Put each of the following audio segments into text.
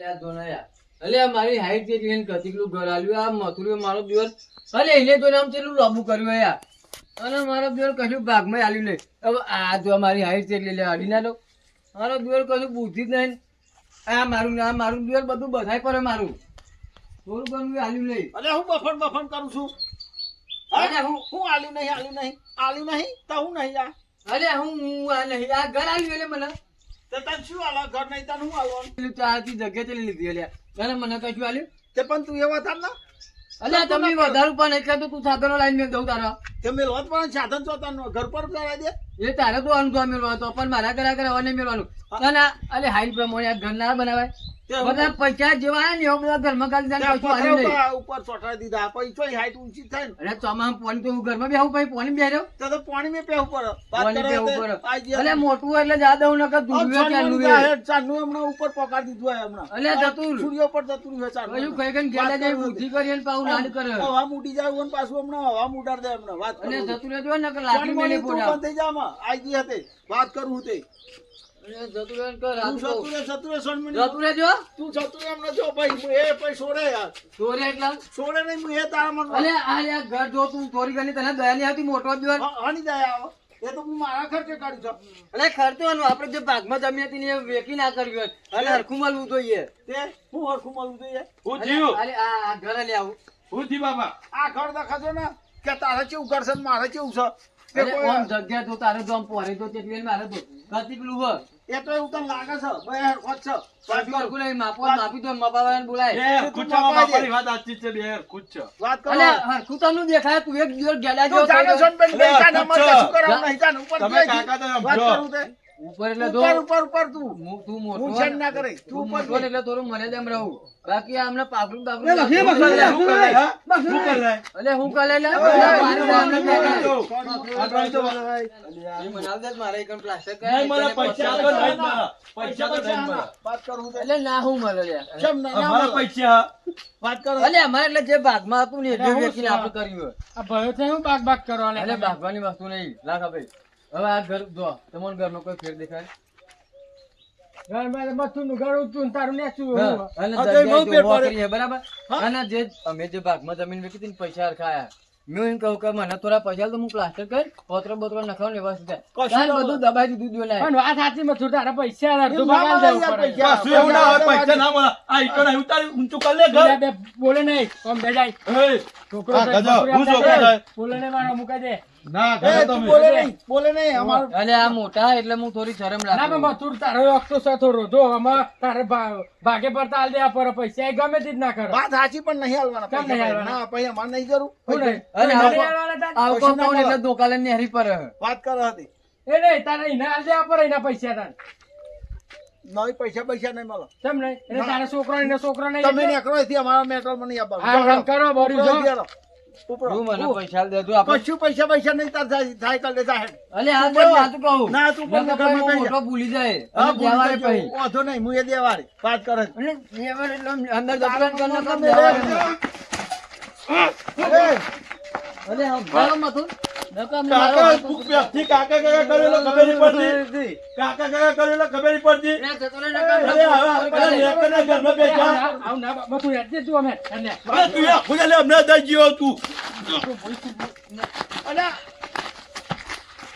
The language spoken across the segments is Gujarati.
મારી હાઈટ કેટલી કતિકલું ઘર આલ્યું આ મથુરી મારો દિવસ અલે એને તો નામ કેટલું લાંબુ કર્યું યાર અને મારો દિવસ કશું ભાગમાં આલ્યું નહીં હવે આ જો મારી હાઈટ કેટલી લે અડી ના લો મારો દિવસ કશું બુદ્ધિ જ નહીં આ મારું દિવસ બધું બધાય પડે મારું થોડું ઘણું આલ્યું નહીં અરે હું બફણ કરું છું અરે હું આલ્યું નહીં તો હું નહીં આ અરે હું આ નહીં આ ઘર આલ્યું એટલે મને તે તને શું આલો ઘર નહીં તને હું આલવાનું ચાથી જગ્યા ચલી લીધી એટલે અને મને કશું આલ્યું તે પણ તું એવા થાર ના અલ્યા તમે વધારે પણ એટલે તો તું સાધનો લાઈન મેં દઉં તારા તે મેલવત પણ સાધન ચોતાનો ઘર પર કરાવી દે એ તારે તો અનુભવ મેળવાનો હતો પણ મારા ઘરે આવવા નહીં મેળવાનું અને અલે હાઈલ પ્રમાણે આ ઘર ના બનાવાય બધા પૈસા જેવા ને એવા બધા ઘરમાં કાઢી જાય કશું આલ્યું નહીં ઉપર ચોટાડી દીધા પૈસો હાઈટ ઊંચી થાય ને અરે ચોમામાં પાણી તો હું ઘરમાં બેહું પછી પાણી બેહ્યો તો પાણી મેં પેવું પડે પાણી બેહું પડે અલે મોટું એટલે જા દઉં નકર દુનિયા ચાનું હમણાં ઉપર પકાડી દીધું હોય હમણાં અલે જતું સૂર્ય પર જતું રહ્યું ચાનું કયું કઈ કઈ ગેલા જાય બુદ્ધિ કરી ને પાછું લાડ કરે હવા મૂડી જાય ને પાછું હમણાં હવા મૂડાર દે હમણાં વાત અને જતું રહેજો ને કે લાઠી મેલે પોડા બંધ થઈ જા માં આઈ ગઈ હતી વાત કરું તે અરે જતું રહે કર આ જતું રે સોનમણી જતું રહેજો તું જતું એમ ન જો ભાઈ એ પછી છોડે યાર ચોરે એટલા છોડે નહીં હું એ તારા મન અલે આ યાર ઘર જો તું ચોરી કરી તને દયા નહીં આવતી મોટો દિવસ હણી જાય આવો એ તો હું મારા ખર્ચે કાઢી છું અલે ખર્ચવાનું આપણે જે ભાગમાં જમી હતી ને એ વેકી ના કર્યું અને હરખું મળવું જોઈએ તે હું હરખું મળવું જોઈએ હું થયું અરે આ ઘર લઈ આવું હું થયું બાબા આ ઘર દેખાજો ને કે તારે કેવું કરશે ને મારે કેવું છે તે અરે કોઈ આમ જગ્યા તો તારે તો આમ પોરે તો તેટલી મારે તો કતિકલું હ એ તો એવું તને લાગે છે બે હરખો જ છે હરખું નહીં માપી તો મપાવાને બોલાય બે કુચ્ચા બાપાની વાત સાચી છે બે કુચ્ચા વાત કરો અલે હરખું તમને દેખાય તું એક દિવસ ગેલા તું જાને સોન બેન બે જાને મત શું કરાવ નહીં જાને ઉપર તમે જઈ. કાકા તો વાત સમજો. કરું તે ઉપર એટલે તો ઉપર તું તું મોટો હું છેડ ના કરે તું તું ઉપર મોટો ને એટલે થોડું મને તેમ રહું બાકી આમને પાકડું એ લખી બાકડું બકલા શું કરે હા? શું કરે અલે હું કલે લે અરે, મારી સામે અરે, દેખાય. અરે, એ મનાવ દે મારે એક પ્લાસ્ટર કરે નહીં મને તને પૈસા તો નહીં મળે. પૈસા તો નહીં મળે. વાત કરું તે એટલે ના હું મળે લે કેમ ના અમારા મળે? પૈસા વાત કરો અલે અમારે એટલે જે ભાગમાં હતું ને એટલે વેચીને આપણે કર્યું આ ભયો છે હું બાગ બાગ કરવાને એટલે ભાગવાની વસ્તુ નહીં લાખ ભાઈ હવે આ ઘર જો તમારા ઘરમાં કોઈ ફેર દેખાય ઘરમાં મથું ઘર ઉતું ને તારું નેચું હા, અને હા, તો જગ્યાએ એમાં જો ફેર ઉભા પડે. કરીએ, બરાબર હા. અને જે અમે જે ભાગમાં જમીન વેચી હતી ને પૈસા હરખાયા મેં એમ કહું કે મને થોડા પૈસા આલ તો હું પ્લાસ્ટર કરી પોતરો બોતરો નખાવ ને એવા સુધી કશું ના બધું દબાઈ દીધું લાય પણ વાત સાચી મથું તારા પૈસા અડધું ના બગાડ મળે દેવું યાર પડે પૈસા. કશું એવું ના હોય પૈસા ના મળે આ ઈકણ અહીં ઉતારી ઊંચું કરી લે ઘર બીજા બે બોલે નહીં કોમ દે જાય એ, છોકરો હા, છે, ગજો, છોકરી હું આપતા છોકરો જાય. છે. બોલે નહીં મારો મુકાઈ દે ના એ ઘરે તું તમે બોલે નહીં અમારું અને આ મોટા એટલે હું થોડી શરમ ના રાખું પણ મથુર તારો અખતો છે થોડો જો આમાં તારે ભાગે પડતા હાલ દેવા પર પૈસા એ ગમે તે જ ના કરે વાત સાચી પણ નહીં હાલવાના કેમ નહીં પૈસા. હાલવાના? ના પછી અમારે નહીં જરૂર શું નહીં? અરે નહીં આવો- હાલવાના તાર? આવું કશું ના કહું એટલે મળે. દોકાલે નેહરી પર વાત કરો હતી એ નહીં તારે એના હાલ દેવા પર એના પૈસા તાર નવી પૈસા નહીં મળે કેમ નહીં એટલે તારા છોકરો એના છોકરો નહીં તમે એટલે? નેકરો અહીંથી અમારા મેટ્રો માં નહીં હા, હા, કરો, બોરી જો. તું મને પૈસા દેજો આપણે કશું પૈસા નહીં તાર થાય કર લે જાહેર અલે આ પણ સાચું કહું ના, તું પણ નકર ઘરમાં પછી કહી મોટો ભૂલી જાય હા અને દેવારે પછી વાંધો નહીં હું એ દેવાળી વાત કરે છે. અને દેવારે એટલે અંદર દફતર કર નકર તમે દેવારે. અરે, અલે આ ભાવ મથું નકર અમને કાકા મારો તું પ્યાસથી કાકા કાકા કરેલો ખબર નહીં પડતી કાકા કાકા કરેલો ખબર નહીં પડતી એ જતો રહે નકર અરે હવે આપણે લેકરના ઘરમાં બેઠા આવું ના મથું હેડ દે તું અમે એટલે અરે તું યા ખુદા લે હમણાં દઈ ગયો તું અલ્યા,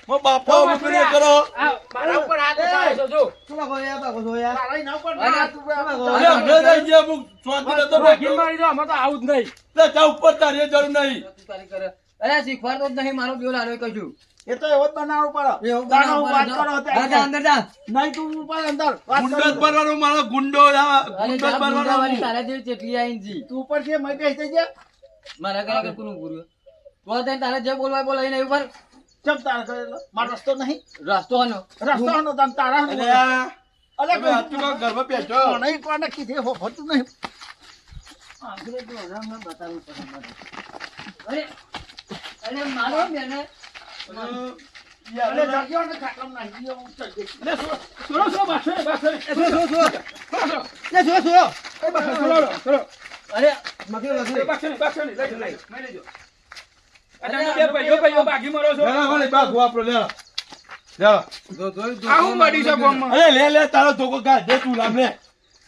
મો બાપા ઉપરી કરો આ મારા ઉપર હાથ ઉપાડે છે, જો શું બાપા યાર બાપા જો યાર તારા એના ઉપર અરે, ના, તું અરે હમણાં દઈ ગયો હું સ્વાતિ નતો ભાગીને બેઠો મારી દો, અમે તો આવું જ નહીં લે જા ઉપર તારી જરૂર નહીં તું તારી કરે અરે શીખવાડતો જ નહીં મારો દેવ લાડો કશું એ તો એવો જ બનાવવો પડે એવું દાણો વાત બનાવો કરો તે હા, જા અંદર જા નહીં તું ઉપર અંદર વાત ગુંડત કરો ભરવાનો મારો ગુંડો અરે ગુંડત જા ભરવાનો ગુંડાવાળી તારા જેવી ચેટલી આઈને જી તું ઉપર છે મય બેસી જજે મારા ઘરે કોનું પૂર્યું તો તને તારે જે બોલવાય બોલાય નહીં ઉપર ચમ તારા કરેલો મારો રસ્તો નહીં રસ્તો હનો રસ્તો હનો તમ તારા હનો. અરે અલે તમે હાચું કહો, ઘરમાં બેઠો નહીં કોને કીધે હો હોતું નહીં આખરે તો હરામને બતાવવું પડે મારે. અરે અરે મારો બેને અલે જાગ્યો ને ખાટલામાં નાખી દીધો, હું ચલ જઈશ. સુરો સુરો બાસે બાસે અરે મગે વગે બાસે બાસે લઈ લઈ મે લેજો અચ્છા બે ભાઈઓ ભાઈઓ બાગી મારો છો લેલા વાળી બાગ વાપરો લેલા લેલા જો જો આવું મડી છે બોમમાં અરે લે લે તારો ધોકો કા દે તું લામ લે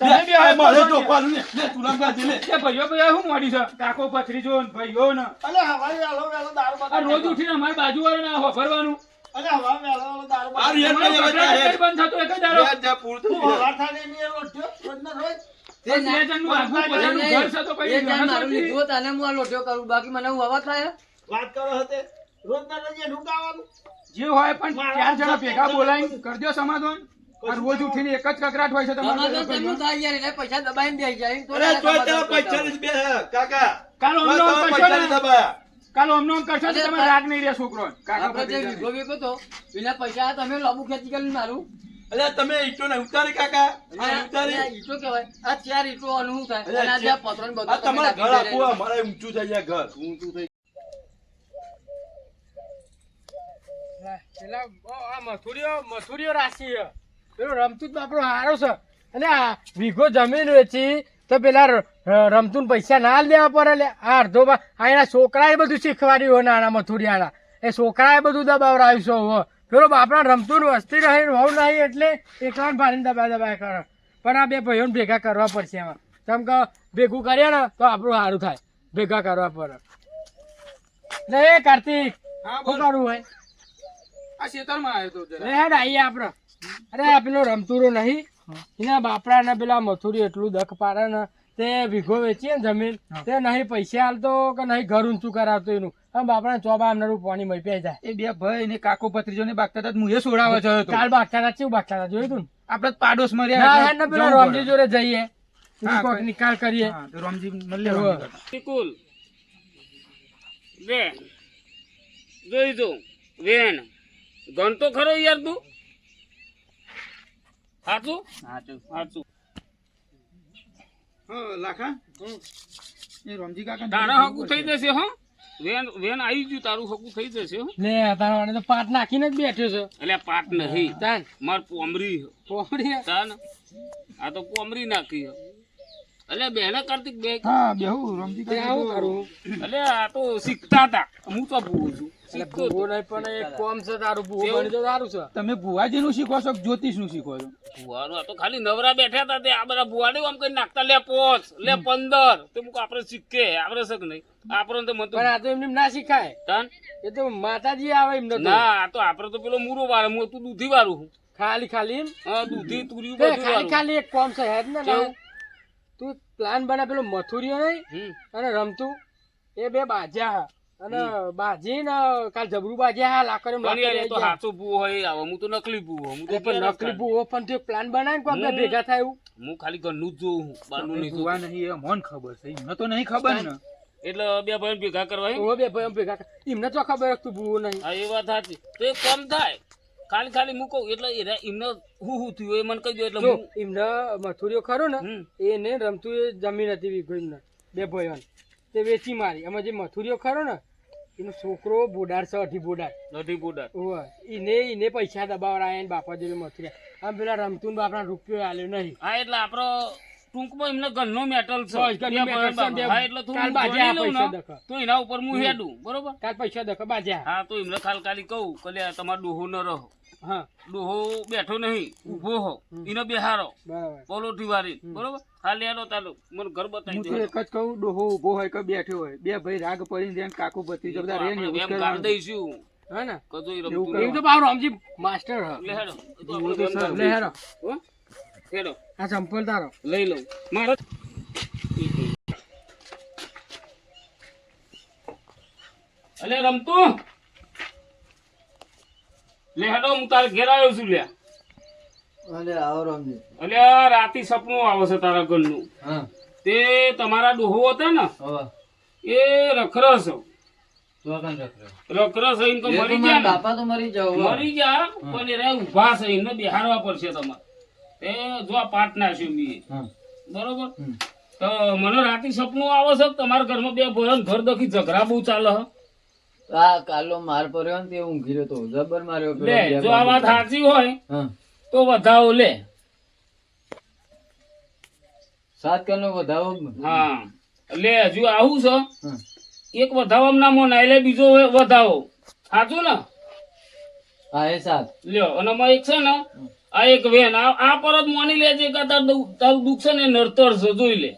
તમે બી હવે મારે બોલો ચોખવાનું લે, લે, તુલામ ગાજી લે. કે ભાઈઓ ભાઈ શું મોડી છે કાકો પથરીજો ને ભાઈઓ ને અલે હવાઈ વેલો દારૂ આ રોજ ઉઠીને અમારી બાજુવાળાને વાપરવાનું અલે હવા વેલો દારૂ આ રિયલ તમારું કઈ કપડાં હવે જ બંધ થતું એક જ દાડો. લે, જા, પૂરું થઈ તું ગયું. હવા થાય ને એ રોટ્યો રોજના રોજ તે બે જણનું આગવું પોતાનું ઘર છે તો પછી એ જાણ મારું ગણતરી. લીધું હોત અને હું આ લોટ્યો કરું બાકી મને હું હવા થાય વાત કરો હતે રોજના રોજ એનું ગાવાનું જે હોય પણ ચાર જણા ભેગા બોલાવીને કરજો સમાધાન. આ રોજ ઉઠીને એક જ કકરાટ હોય છે તમારે સમાધાન બધા તેમનું થાય યાર એટલે પૈસા દબાઈને બેસી જાય તો અરે, તારા તોય સમાધાન તારા કરતા પૈસા હોય. નથી બે હે, કાકા. કાલ તોય ઓમનો તારા કરશો પૈસા ને નથી દબાયા. કાલ ઓમનો કરશો ને તમે રાગ નહીં રહ્યા છોકરો કાકા આપણે જે ભત્રીજાને. વીઘો વીઘો તો પેલા પૈસા તમે લાંબુ ખેંચી કરીને મારું અલ્યા, તમે ઈંટો ને ઉતારી કાકા આ ઉતારી. આ ઈંટો કહેવાય આ ચાર ઈંટો આનું શું થાય અરે, અને આ જે આ પતરાનું બધું આ તમે તમારા નાખી ઘર દે આખું અમારે ઊંચું થઈ જાય ઘર ઊંચું થઈ પેલા આ મથુરીઓ રાશિ છે. પેલો રમતું બાપડો હારો છે અને આ વીઘો જમીન વેચી તો પેલા રમતું પૈસા ના દેવા પડે લે. આ અડધો આ એના છોકરાએ બધું શીખવાડ્યું હોય નાના મથુરિયાના એ છોકરાએ બધું દબાવરાયું છે હવે. પેલો બાપડા રમતું વસ્તી રહી હોવ નહીં એટલે એકલા ભારીને દબાય કરે પણ આ બે ભાઈઓને ભેગા કરવા પડશે એમાં કેમ કે ભેગું કરીએ ને તો આપણું સારું થાય ભેગા કરવા પડે. લે એ કાર્તિક શું કરવું હોય આ ખેતરમાં આવ્યો તો જરા. લે હેડ આઈએ આપણે. અરે આ પેલો રમતુરો નહીં એના બાપડા ને પેલા મથુરી એટલું દખ પાડે ને તે વીઘો વેચીએ ને જમીન તે નહીં પૈસા હાલતો કે નહીં ઘર ઊંચું કરાવતો એનું આમ બાપડા ચોબા આમનારું પાણી મળી પી જાય. એ બે ભાઈ ને કાકો ભત્રીજો ને બાગતા હતા મુએ સોડાવા જયો તો કાલ બાગતા ચેવું બાગતા જોયું તું આપડે તો પાડોશ માં ને રહ્યા ના હેડ ને પેલા જવું રમજી પડે. જોડે જઈએ હા, કોઈક કોઈ- નિકાલ કરીએ. હા, તો રમજી મળીએ હોવે. રમજી કાકા. બિલકુલ બે જોઈ જો વેન ગણ તો ખરો યાર તું સાચું સાચું હા, લાખા એ રમજી કાકા તારા હકું થઈ જશે હો વેન વેન આવી ગયું તારું હકું થઈ જશે હો લે તારા વાળે તો પાટ નાખીને જ બેઠ્યો છે એટલે પાટ નહીં તાન માર પોમરી હે. પોપડી તાન આ તો પોમરી નાખી હે. એટલે બેને કાર્તિક બે હા બેહુ રમજી તે કાકા આવું તો- કરું એટલે આ તો શીખતા હતા હું તો ભૂવું છું એટલે શીખતો હતો. ભૂવો નહીં પણ એક કોમ છે તારું ભૂવો કેવું? બની તો સારું છે. તમે ભુવાજી નું શીખો છો કે જ્યોતિષ નું શીખો છો ભુવાનું આ તો ખાલી નવરા બેઠા હતા તે આ બધા ભુવાડે આમ કઈ નાખતા લે 5 લે 15 તે મુક આપણે શીખે આપણે શક નહીં આપણે તો મત પણ આ તો એમને ના શીખાય તાન એ તો માતાજી આવે એમને તો ના આ તો આપણે તો પેલો મૂરો વાળો હું તું દૂધી વાળું હું ખાલી એમ હા દૂધી તુર્યું તે બધું ખાલી વાળું ખાલી એક કોમ છે હેડ ને કેવું? તું પ્લાન બના પેલો મથુરીઓ નહીં હમ. અને રમતું એ બે બાજ્યા હા અને બાજી ને કાલ જબરું બાજ્યા હા લાકડીમાં પણ યાર એ લાકડી તો આઈ ગયા. હાચો ભૂવો હોય આવે હું તો નકલી ભૂવો હું તો એટલે પણ ઘેર જ નકલી ખાલી. ભૂવો પણ તું પ્લાન બનાય ને આપણે હમ. ભેગા થાય એવું હું ખાલી ઘરનું જ જોઉં હું બહારનું નહીં ભુવા જોતું. નહીં એ મને ખબર છે એમને તો નહીં ખબર ને એટલે બે ભાઈ ભેગા કરવા એમ? ઓ બે ભાઈ ભેગા થાય. એમને તો ખબર હતું ભૂવો નહીં હા એ વાત સાચી તો એ કમ થાય ખાલી ખાલી મૂકો એટલે એમને હું થયું એ મને કહી દો એટલે જો હું એમને મથુરીઓ ખરો ને હમ. એને રમતું એ જમીન હતી વીઘો એમને બે ભાઈઓને તે વેચી મારી અમે જે મથુરીઓ ખરો ને એનો છોકરો બોડાર છે અઢી બોડાર નથી બોડા ઓવે એને પૈસા દબાવરાયા ને બાપા જોડે મથુરિયા આમ પેલા રમતું ને બાપડા રૂપિયો આલ્યો નહીં હા એટલે આપણો ટૂંકમાં એમને ઘરનો મેટલ છે બસ, ઘરનો બે metal છે, ભાઈ બે હા એટલે થોડું કાલ બાજે જોઈ આ લઉં પૈસા ને, દખા. તો એના ઉપર હું હેડું બરોબર કાલ પૈસા દખો બાજ્યા હા તો એમને ખાલી કહું કે લે તમારો ડોહો ન રહો હા ડોહો બેઠો નહીં ઊભો હો એનો બેહારો બરાબર પોલોઠી વાળી બરોબર હાલ હેડો તાલો મને ઘર હું બતાવી તો દે એક જ કહું ડોહો ઉભો હોય કે બેઠો હોય બે ભાઈ રાગ પડીને રહ્યા ને કાકો ભત્રીજો બધા રહે ને એવું જ એમ ગાળ કરવાનું. દઈશું હા ને કદો ઈ એવું રમતું એવું તો પાછું રમજી માસ્ટર હ લે હેડો એ તો એવું આપણે તો એમ સર. લે હેરો હો? હેડો આ ચંપલ તારો લઈ લઉં મારો અલે રમતું લે હેડો હું તારે ઘેર આવ્યો છું લ્યા અને આવો રમજી અલ્યા રાતી સપનું આવે છે તારા ઘરનું હા તે તમારા ડોહો હતા ને હવે એ રખરસ તો કાન રખ રખરસ એમ તો એ તો મરી મારા ગયા ને. બાપા તો મરી જાવ મરી ગયા પણ એ ઉભા છે એમને બેહારવા પડશે તમારે એ જો આ પાટ નાખ્યો મી બરોબર તો મને રાતે સપનું આવે છે કે તમારા ઘરમાં બે ભરણ ઘર દખી ઝઘડા બહુ ચાલે છે. આ કાલો માર પડ્યો ને તે ઊંઘી રહ્યો તો જબર માર્યો પેલો લે બે જો આ વાત બાજુ. સાચી હોય હા તો વધાવો લે સાત કનો વધાવો હા લે હજુ આવું છે હા. એક વધાવામાં ના મોનાય લે બીજો વધાવો સાચું ને હા એ સાત લ્યો અને આમાં એક છે ને આ એક વેન આ પરત માની લેજે કે તારું દુઃખ છે ને નડતર છે જોઈ લે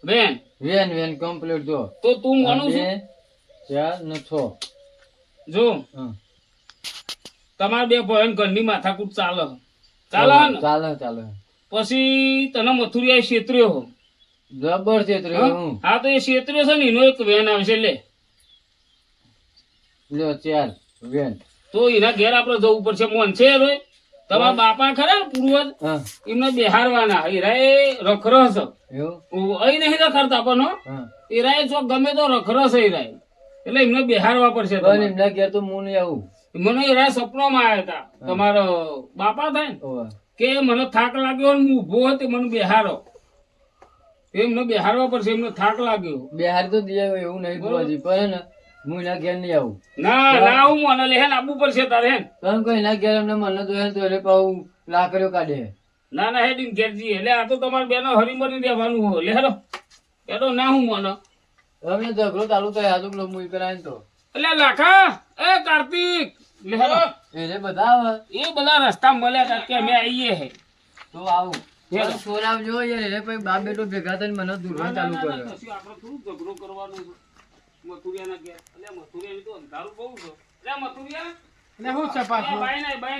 વેન વેન વેન કમ્પ્લીટ જો તો તું માનું છું 2 4 ને 6 જો હા તમારા બે ભયન ઘરની માથાકૂટ ચાલે ને ચાલે પછી તને મથુરિયા ક્ષેત્ર્યો જબર છે તો હું હા તો એ ક્ષેત્ર્યો છે ને એનો એક વેન આવશે લે લ્યો 4 વેન તો એના ઘેર આપણે જવું પડશે મોન છે રે તમારા બાપા ખરા ને પૂર્વજ હા એમને બેહારવાના હીરાએ રખરસ એવું અહીં નહીં રખડતા પણ હો હા હીરાએ ચોક ગમે તો રખરસ હીરાએ એટલે એમને બેહારવા પડશે પણ તમારે. એમના ઘેર તો હું નહીં આવું મને હીરા સપનામાં આવ્યા હતા તમારો બાપા થાય ને ઓવે. કે મને થાક લાગ્યો ને હું ઊભો હતો મને બેહારો એમને બેહારવા પડશે એમને થાક લાગ્યો બિહાર તો દિયા એવું નહીં બોલાજી પણ ને હું એના ઘેર નહીં આવું ના હું મને લે આપવું પડશે તારે હેન કારણ કે એના ઘેર અમને મને જોયા ને તો એટલે પાછું લાકડીઓ કાઢે ના હેડીન ઘેરજી એટલે આ તો તમારે બેનો હરીમરી દેવાનું હોય લે હેરો એતો ના હું મને અમને ઝઘડો ચાલુ થાય આજુ પેલો મુઈ કરાય ને તો એટલે લાખા એ કાર્તિક લે હેરો એને બધા આવે એ બધા રસ્તા મળ્યા હતા કે અમે આવીએ હે તો આવું હેલો. સોરાવજો યાર એટલે પછી બાપ બેટો ભેગા થઈને મને દૂરવાનું ચાલુ કરે આપણે થોડું ઝઘડો કરવાનો છે મથુરિયાના ઘેર એટલે મથુરિયાની તો અંધારું બહુ છે એટલે મથુરિયા એટલે હું છપાતું બાય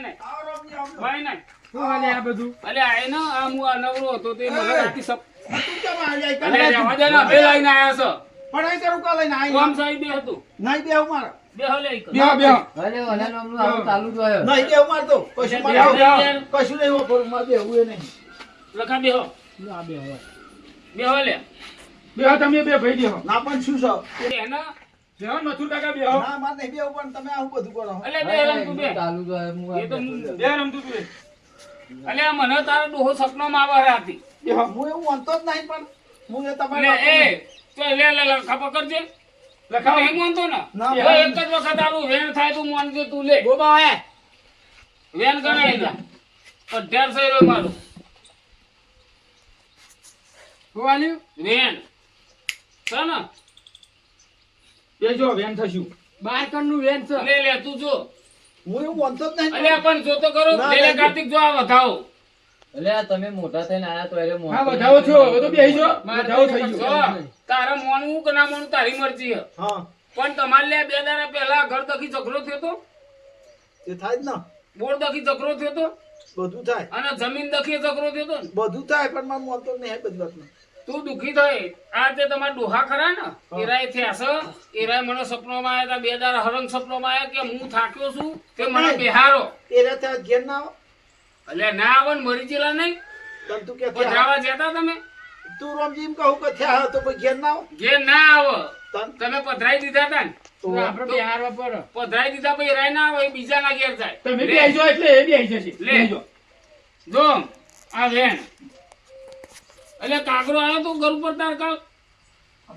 નાય શું હાલે આ બધું અલે આય ને આ હું આ નવરો હતો તે મને રાતી સપ તું કેમ આવી જાય? અલે રહેવા દે ને બે લઈને આયા છો પણ અહીં કરું કાં લઈને આવી? કોમ સાહેબ બે હતું નહીં બેહું મારે. બે હલે ઈ કર. અરે ઓલા નામનું આવું ચાલુ જ હોય નહીં બેહું મારે તો. કશું મારે બેહો, બેહો. કશું નહીં વાપરવું. મારે બેહવું એ નહીં. લખા બેહો આ બે હવે બેહો લે તમે બે ભાઈ દેહો ના પણ શું છે? એના બેહો મથુર કાકા બેહો ના મારે નહીં બેહવું પણ તમે આવું બધું કરો. અલે બે રમ તું બે ચાલુ જ હોય એ તો હું હું- બે રમતું તું એ. અલે આ મને તારો ડોહો સપનામાં આવે રાતી બેહો હું એવું માનતો જ નહીં પણ હું એ લે તમારે એ તો લે લખા પકડજે લખાવો. નહીં માનતો ને ના, જો એક જ વખત આવું વેણ થાય તું માનજે તું લે ગોબા હે વેન ગણાય ના 1800 રહ્યો મારું શું હાલ્યું વેન છે ને બે જો વેન થશું બાર કણનું વેન છે લે તું જો હું એવું માનતો જ નહીં. અલ્યા પણ જો તો કરો ના, લે ના. કાર્તિક જો આ વધાવો એટલે આ તમે મોટા થઈને આયા તો એટલે હા વધાવો છો હવે તો બેહી જો વધાવો થઈ જો ગયો તારે મોનવું કે ના મોનવું તારી મરજી છે હા પણ તમારે લે 2 દાડા પહેલા ઘર દખી ઝઘડો થયો તો તે થાય જ ને. બોર દખી ઝઘડો થયો તો બધું થાય અને જમીન દખી ઝઘડો થયો તો ને. બધું થાય પણ મારે માનતો જ નહીં એ બધી વાતમાં. તું દુખી થાય આ તે તમારા ડોહા ખરા ને એરાય થયા છે એરાય મને સપનામાં આવ્યા હતા 2 દાડા હરંગ સપનામાં આવ્યા કે હું થાક્યો છું તે મને બેહારો એ રાતે આ ઘેર ના આવો. એટલે ના આવે ને મરી ગયેલા નહીં તને તું કે પણ થયા. જવા જતા તમે તું રમજી એમ કહું કે થયા હોય તો પછી ઘેર ના આવો. ઘેર ના આવો તને તમે પધરાઈ દીધા હતા ને તો આપણે બિહારવા પર પધરાઈ દીધા પછી રાય ના આવે એ બીજાના ઘેર જાય તમે લે. બેહી જો એટલે એ બેહી જશે લે. બેહી જો જો આ વેણ એટલે કાગરો આવ્યો તો ઘર ઉપર તાર કાલ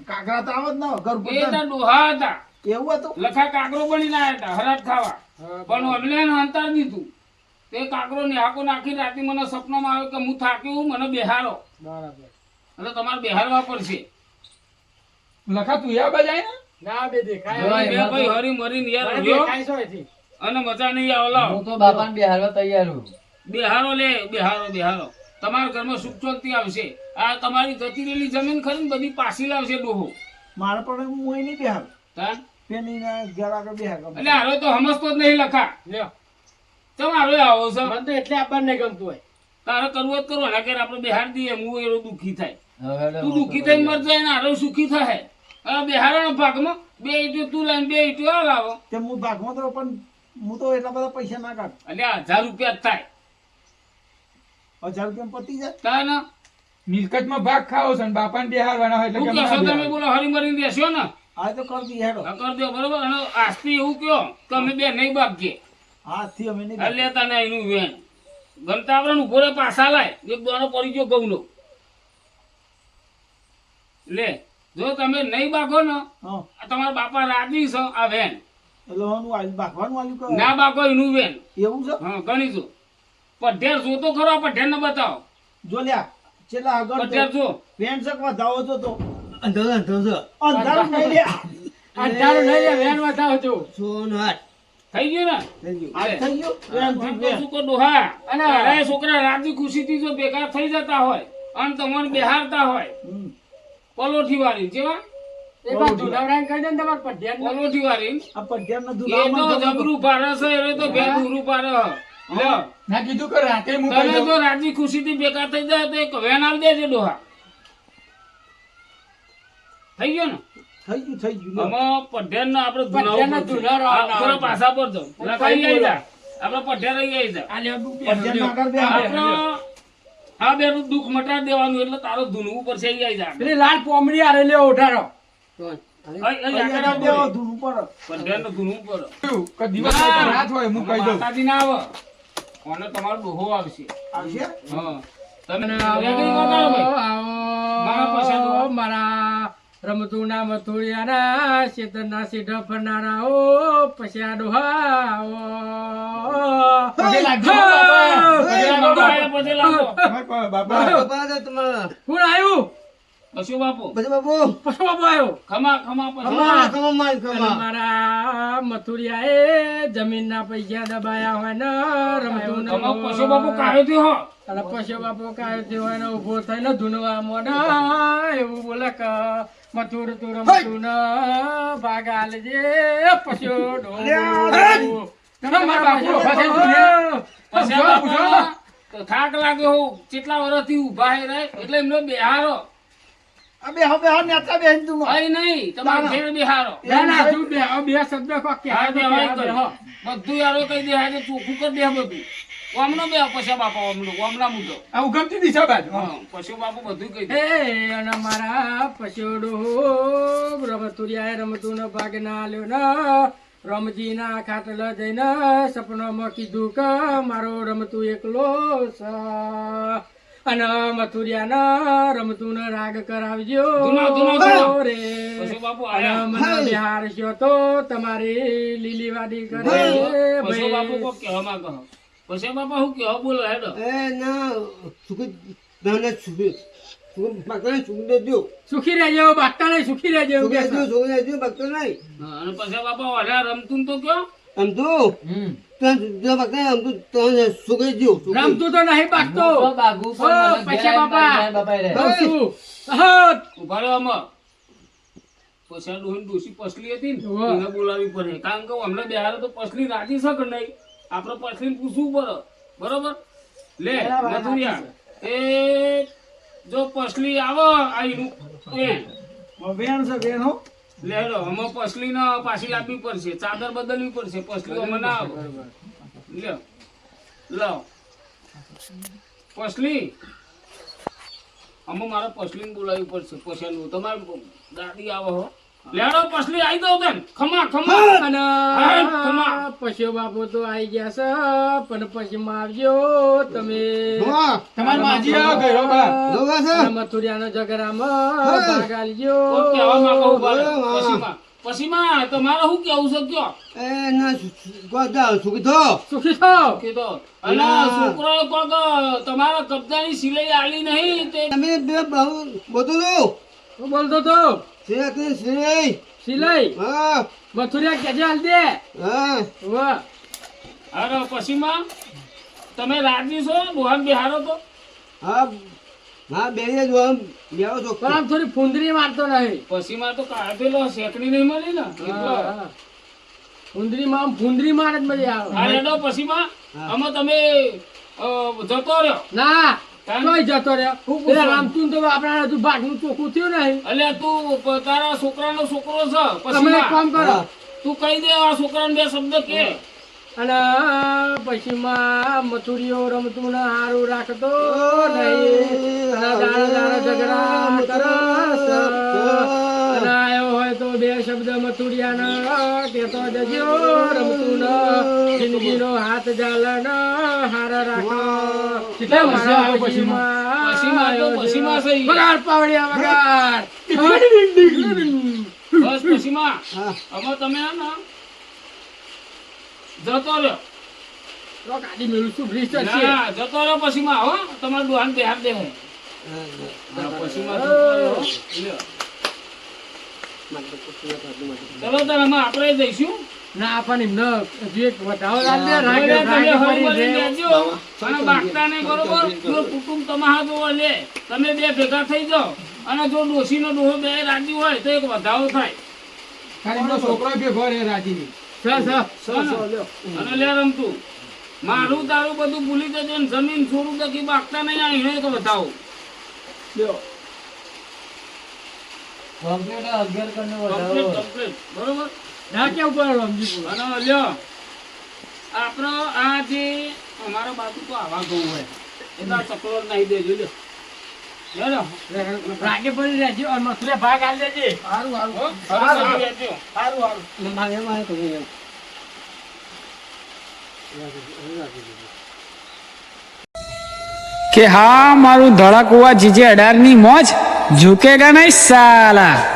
કાકરા તો આવો જ ના ઘર એ પર તાર ડોહા હતા એવું હતું. લખા કાગરો બનીને આવ્યા હતા હરાજ ખાવા પણ અમને અંતર દીધું તે કાગરો ન્યાકો નાખી રાતે મને સપનામાં આવ્યો કે હું થાક્યો મને બેહારો બરાબર એટલે તમારે બેહારવા પડશે લખા તું યા બજાય ને ના બે દેખાય જોવાય. બે ભાઈ હરી મરીને યાર મને રહ્યો દેખાય છો એથી અને મજા નહીં આવે લાવો હું તો બાપાને બિહારવા તૈયાર છું બેહારો લે બેહારો તમારા ઘરમાં સુખ શાંતિ આવશે આ તમારી જતી રહેલી જમીન ખરી ને બધી પાછી લાવશે ડોહો મારે પણ હું અહીં નહીં બેહાર. તાન? પેનીના ઘેર આગળ બેહાર. એટલે હારો તો સમજતો જ નહીં લખા લ્યો તમારો આવો છે મને તો એટલે આપણને ગમતું હોય તારે કરવું જ કરો એના ઘેર આપણે બેહાર દઈએ હું એનો દુઃખી થાય હવે તું દુઃખી થઈને મર જાય ને હારો સુખી થાય હવે બેહારાના ભાગમાં 2 ઈંટો તું લઈને 2 ઈંટો આ લાવો તે હું ભાગમાં તો પણ હું તો એટલા બધા પૈસા ના કાઢ. એટલે 1000 રૂપિયા જ થાય 1000 રૂપિયા પતી જાય. તાન મિલકતમાં ભાગ ખાવો છે ને બાપાને બેહારવાના હોય એટલે હું કે કહેશો અમારે તમે બેહારવા. બોલો હરીમરીને દેશો ને આ તો કરી દઈએ હેડો. આ કરી દો બરોબર અને આસ્તી એવું કયો કે અમે બે નહીં ભાગીએ આજથી અમે નહીં આ લેતા ને એનું વેણ ગમતા આપણે ઉભો રે પાછા લાય એક દોનો પડી ગયો ઘઉંનો લે જો તમે નહીં ભાગો ને હા આ તમારા બાપા રાજી છે આ વેન એટલે હું ભાગવાનું આલ્યું કે ના ભાગો એનું વેન એવું છે. હા ગણીશું પઢેર જોતો ખરો આ પઢેર ને બતાવો જો લ્યા છેલ્લા આગળ પઢેર જો પેન્ટ શર્ટ વધાવો છો તો અંધારું નહીં લ્યા. અંધારું નહીં લે વેન વધાવો છો થઈ ગયું ને આજ થઈ ગયું પ્રેમથી તો બે. શું કહો ડોહા અને અરે છોકરા રાજી ખુશીથી જો ભેગા થઈ જતા હોય અને તમને બેહારતા હોય હમ. પલોઠી વાળી જેવા એક વાર ધુનાવડાને કહી દે ને તમારે પઢિયાને. પલોઠી વાળી આ પઢિયારનો એ દુલામાં તો જબરું પારે છે એ તો બે દૂરું પારે લ્યો ના કીધું કે રાતે હું કહી તમે દઉં. જો રાજી ખુશીથી ભેગા થઈ જાય તો એક વેન આલ દેજે ડોહા થઈ ગયો ને થઈ ગયું લ્યો. આમાં પઢિયારનો આપણે પઢિયારનો ધુનારો આ થોડા પાછા પર જાઓ લખાઈ આવી જા આપણે પઢિયાર રહી આવી જા આ લે બુક પઢિયારનો આગળ બે આપણો આ બેનું દુઃખ મટાડી દેવાનું એટલે તારો ધૂનવું પડશે આવી આવી જા પેલી લાલ પોમડી આરે લ્યો ઉઠારો. કોણ? પઢિયારનો દેવો ધૂન ઉપર. પઢિયારનું ધૂનવું પડે કે દિવસ હોય કે રાત હોય હું કહી દઉં. માતાજી ના આવે અને તમારો ડોહો આવશે આવશે? હા તમે રેગડી કોણ કરો ભાઈ? મારા પૈસા દો. આવો મારા રમતુના મથુરિયાના શેતરના સીધા ફરનારા ઓ પશ્યા ડોહા પગે લાગજો, બાપા, પગે લાગો. બાપા તમારા કોણ આવ્યું? પશુ બાપુ પછી બાપુ પશુ બાપુ આવ્યો. ખમા ખમા પશુ ખમા ખમા માર અને ખમા મારા મથુરિયાએ જમીનના પૈસા દબાયા હોય ને રમતું ન ખમા પશુ બાપુ કાઢ્યો થી હો અને પશુ બાપુ કાઢ્યો હોય ને ઉભો થઈને ધૂનવા મોઢા એવું બોલે કે મથુર તું રમતું ન ભાગ આલજે પશુ ડોહો. તમે મારા બાપુ ઉભા થઈને ધૂને. પશુ બાપુ તો થાક લાગ્યો હો કેટલા વર્ષથી ઊભા હે રે એટલે એમનો બેહારો આ બે હવે આ નેતા બેન તું હઈ નહીં તમારે ઘેર બેહારો ના ના તું બે બે શબ્દ કોક કે હા, હા બે બે હોય બે કર. હો. બધું યારો કઈ દે આજે ચોખ્ખું કરી દે બધું ઓમનો બે પશુ બાપા ઓમના મુદ્દો આ ઉગમતી દિશા બાજુ હા, પશુ બાપુ બધું કહી દે એ અને મારા પછોડો રમતુરિયાએ રમતું ન ભાગ ના આલ્યો ને રમજીના ખાટલ જઈને સપનામાં કીધું કે મારો રમતું એકલો છે અને મથુરિયાના રમતું ને રાગ કરાવજો ધૂનો. રે પશુ બાપુ અને આયા મને બિહારશો તો તમારી લીલી વાડી કરે પશુ બાપુ કો કહેવા માંગો પશુ બાપા હું કહેવા બોલો હેડો એ ના સુખી ના સુખી સુખી બાકરા સુખી દેજો સુખી રહેજો બાગતા નહીં સુખી રહેજો એવું સુખી કે છે. દેજો સુખી દેજો બાકરા નહીં હા, અને પશુ બાપા ઓલા રમતું તો કયો આમ તો તો બાકરા આમ તો સુખી દેજો રમતું તો નહીં બાગતો બાગુ પૈસા બાપા કહું છું. ઉભા રહ્યો આમાં પૈસા ડોસી પસલી હતી ને ઓહો. એને બોલાવી પડે કારણ કે અમને બેહારે તો પસલી રાજી શકે નહીં આપણે પસલી પૂછવું પડે બરોબર લે મથુરિયા એ જો પસલી આવો આ એનું બેન છે બેન હો લેડો અમે પસલી ને પાછી લાવવી પડશે ચાદર બદલવી પડશે પસલી અમે ના આવે લ્યો લાવ પસલી અમે મારા પસલી બોલાવવી પડશે પસલું તમારે દાદી આવો હો લેડો પસલી આવી દો તને ખમા ખમા અને ખમા. પશુ બાપુ તો આવી ગયા છે પણ પછી માં આવજો તમે તમાર માજી આવો ગયો બા. જોવા છે અને મથુરિયાનો ઝઘડામાં ભાગ આલજો. કોણ કહેવા માંગો ઉભા રહો. પછીમાં તમારે શું કેવું છે કયો એ ના ગોદા સુખી થો સુખી થાઓ. કીધો અને છોકરો કોક તમારા કબજાની સિલાઈ આલી નહીં તે તમે બે બહુ બધું લો હું બોલતો તો સિરાઈ સિલાઈ હા મથુરિયા કેજે હાલ દે હા વાહ. અરે પછીમાં તમે રાજી છો ડોહાન બિહારો તો હા હા બે જો આમ બેવો છો પણ આમ થોડી ફૂંદરી મારતો નહીં. પછીમાં તો કાઢેલો શેકડી નહીં મળી ને એટલે હા. ફૂંદરીમાં આમ ફૂંદરી મારે જ મજા આવે. આ રેડો પછીમાં આમાં તમે જતો રહ્યો ના કાં? તોય જતો રહ્યો. પેલા રામચંદ તો આપણા હજુ ભાગનું ચોખ્ખું થયું નહીં. એટલે તું તારા છોકરાનો છોકરો છે તમે એક કામ પછીમાં કરો તું કહી દે આ છોકરાને બે શબ્દ કે અને પછીમાં મથુરીઓ રમતું ને હારું રાખતો નહીં. અને દાડા ઝઘડા કરસ. અને આવ્યો હોય તો બે શબ્દ મથુરિયાના કહેતો જજો રમતું ને જિંદગીનો હાથ જાલે ને હારા રાખો. એટલે મારા પછીમાં તો પછીમાં છે ઈ. વગાડ પાવડિયા વગાડ. બસ પછીમાં હવે તમે હે ને જતો રહ્યો તો ગાડી મેળું છું બ્રિજ છે. ના જતો રહ્યો પછીમાં હો તમારે ડોહાન બેહાર દે હે પછીમાં જતો રહ્યો. લ્યો. ચલો તાર અમે આપણે જઈશું ના પણ એમને હજી એક વધારો લાગે એટલે તમે રાગે હળુ પડી બની રહે. લેજો અને બાકતા નહીં બરોબર જો કુટુંબ તમારા જોવો લે તમે બે ભેગા થઈ જાઓ અને જો ડોશીનો ડોહો બે રાજી હોય તો એક વધારો થાય ખાલી એમનો છોકરો ભેગો રહે રાજી અને લે રમતું મારું તારું બધું ભૂલી જજો ને જમીન છોડું દકી બાકતા નહીં આ એને તો બતાવો કમ્પ્લીટ 11 કરનો વધારો કમ્પ્લીટ બરોબર ના કેવું પડે રમજી બોલો. અને લ્યો આપણો આ જે અમારા બાજુ તો આવા ઘઉં હોય એટલે આ ચકલો નાહી દેજો લ્યો લ્યો રાગે પડી રહેજો અને મથુરે ભાગ આલી દેજે. સારું સારું. લેજો. મારે કહ્યું એમ. કે હા મારું ધડાકુવા જીજે 18 ની મોજ ઝુકેગા નહીં સાલા.